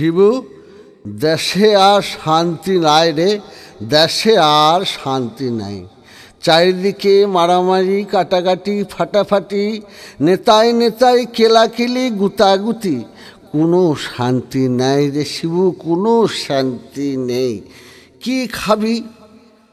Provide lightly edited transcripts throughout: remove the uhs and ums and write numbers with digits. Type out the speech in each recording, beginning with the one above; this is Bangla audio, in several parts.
শিবু, দেশে আর শান্তি নাই রে, দেশে আর শান্তি নাই। চারিদিকে মারামারি, কাটাকাটি, ফাটাফাটি, নেতায় নেতায় কেলাকেলি, গুতাগুতি। কোনো শান্তি নাই রে শিবু, কোনো শান্তি নেই। কি খাবি?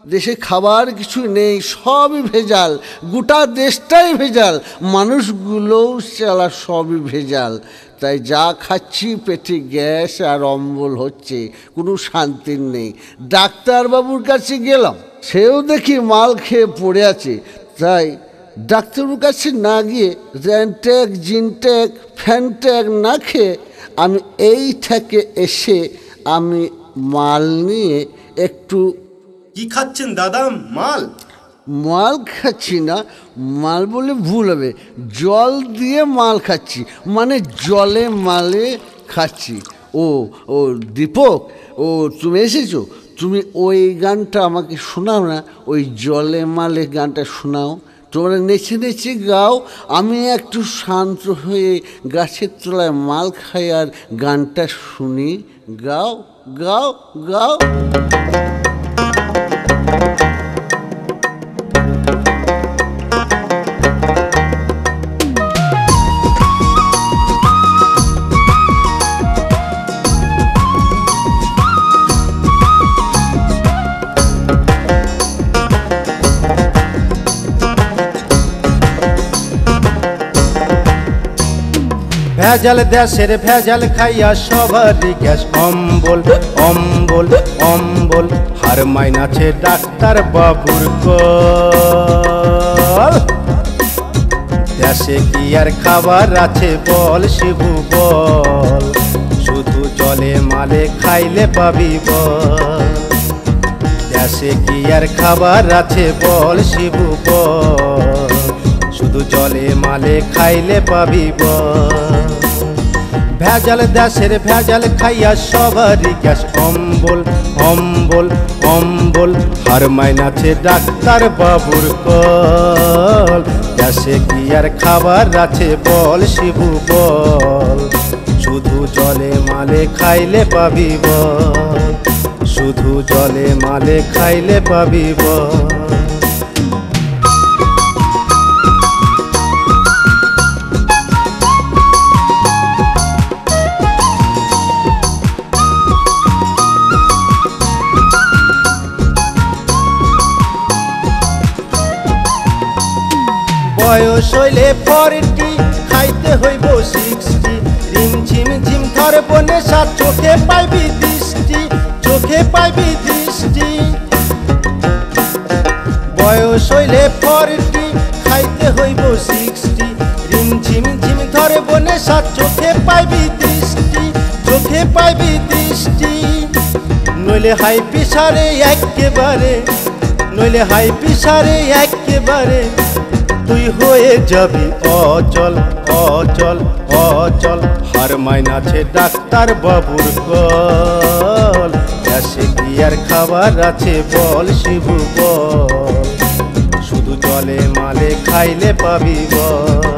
দেশে খাবার কিছু নেই, সবই ভেজাল, গোটা দেশটাই ভেজাল, মানুষগুলোও চালা সবই ভেজাল। তাই যা খাচ্ছি পেটে গ্যাস আর অম্বল হচ্ছে, কোনো শান্তি নেই। ডাক্তারবাবুর কাছে গেলাম, সেও দেখি মাল খেয়ে পড়ে আছে। তাই ডাক্তারবাবুর কাছে না গিয়ে র্যানট্যাক, জিনট্যাক, ফ্যানট্যাক না খেয়ে আমি এই থেকে এসে আমি মাল নিয়ে একটু। কি খাচ্ছেন দাদা? মাল? মাল খাচ্ছি না, মাল বলে ভুল হবে, জল দিয়ে মাল খাচ্ছি, মানে জলে মালে খাচ্ছি। ও ও দীপক, ও তুমি এসেছো? তুমি ওই গানটা আমাকে শোনাও না, ওই জলে মালে গানটা শোনাও। তোমরা নেচে নেচে গাও, আমি একটু শান্ত হয়ে গাছের তলায় মাল খাই আর গানটা শুনি। গাও গাও গাও। ভেজাল দেশের ভেজাল খাইয়া সবারই গ্যাস অম্বল অম্বল অম্বল, হার মাইনাছে ডাক্তার বাবুর কল। দেশে কি আর খাবার আছে বল শিবু বল, শুধু জলে মালে খাইলে পাবি বল। দেশে কি আর খাবার আছে বল শিবু বল, শুধু জলে মালে খাইলে পাবি বল। ভেজাল দেশের ভেজাল খাইয়া সবারই গ্যাস অম্বল অম্বল অম্বল, হার মাইনাছে ডাক্তার বাবুর কল। দেশে কি আর খাবার আছে বল শিবু বল, শুধু জলে মালে খাইলে পাবি বল, শুধু জলে মালে খাইলে পাবি বল। বয়স হইলে 40, খাইতে হইব 60। রিমঝিম ঝিম ধরব নেশা, চোখে পাইবি দৃষ্টি, চোখে পাইবি দৃষ্টি। বয়স হইলে 40, খাইতে হইব 60। রিমঝিম ঝিম ধরব নেশা, চোখে পাইবি দৃষ্টি, চোখে পাইবি দৃষ্টি। নইলে হাই প্রেসারে একেবারে, নইলে হাই প্রেসারে একেবারে তুই হয়ে যাবি অচল অচল অচল, হার মাইনাছে ডাক্তার বাবুর কল। দেশে কি আর খাবার আছে বল শিবু বল, শুধু জলে মালে খাইলে পাবি বল।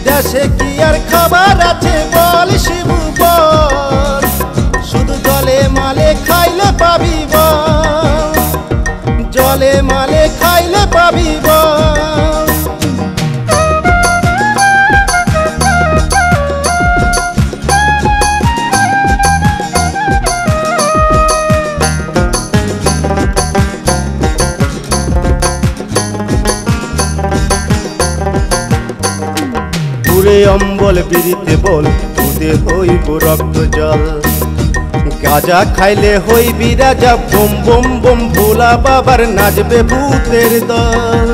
দেশে কি আর খাবার আছে বল শিবু বল, শুধু জলে মালে খাইলে পাবি বল, জলে মালে খাইলে পাবি বল। পুরে অম্বল বিড়িতে বল, দুধে হইব রক্ত জল। গাঁজা খাইলে হইবি রাজা, বোম বোম বোম, ভোলা বাবার নাচবে ভূতের দল।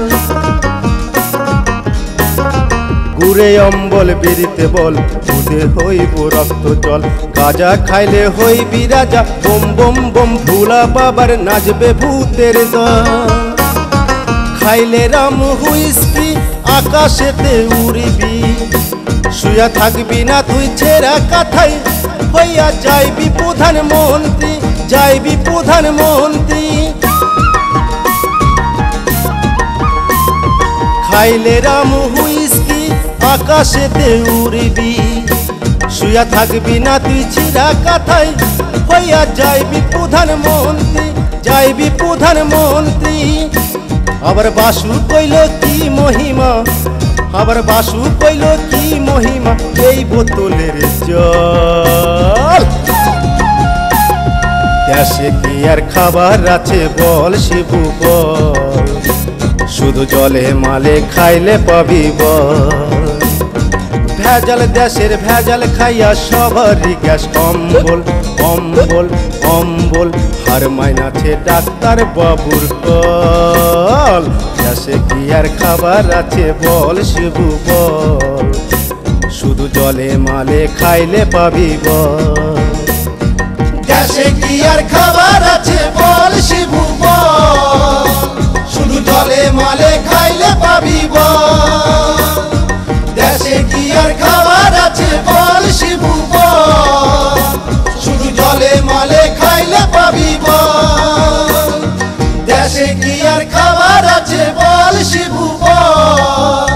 গুড়ে অম্বল বিড়িতে বল, দুধে হইব রক্ত জল। গাঁজা খাইলে হইবি রাজা, বোম বোম বোম, ভোলা বাবার নাচবে ভূতের দল। খাইলে রাম হুইস্কি, আকাশেতে উড়িবি, শুয়া থাকবি না তুই ছেঁড়া কাঠাই, হইয়া যাইবি প্রধানমন্ত্রী, যাইবি প্রধানমন্ত্রী। খাইলে রাম হুইস্কি, আকাশেতে উড়িবি, শুয়া থাকবি না তুই চিরা কাথায় হইয়া যাইবি প্রধানমন্ত্রী, যাইবি প্রধানমন্ত্রী। আবার বাসু কইল কি মহিমা, আবার বাসু কইল কি মহিমা এই বোতলের জল। দেশে কি আর খাবার আছে বল শিবু বল, শুধু জলে মালে খাইলে পাবি বল। ভেজাল দেশের ভেজাল খাইয়া সবারই গ্যাস অম্বল অম্বল অম্বল, হার মাইনাছে ডাক্তার বাবুর কল। দেশে কি আর খাবার আছে বল শিবু বল, শুধু জলে মালে খাইলে পাবি বল। দেশে কি আর খাবার আছে বল শিবু বল, শুধু জলে মালে খাইলে পাবি বল। দেশে কি আর খাবার আছে বল শিবু বল, শুধু জলে মালে খাইলে পাবি বল। দেশে কি আর খাবার আছে বল শিবু বল।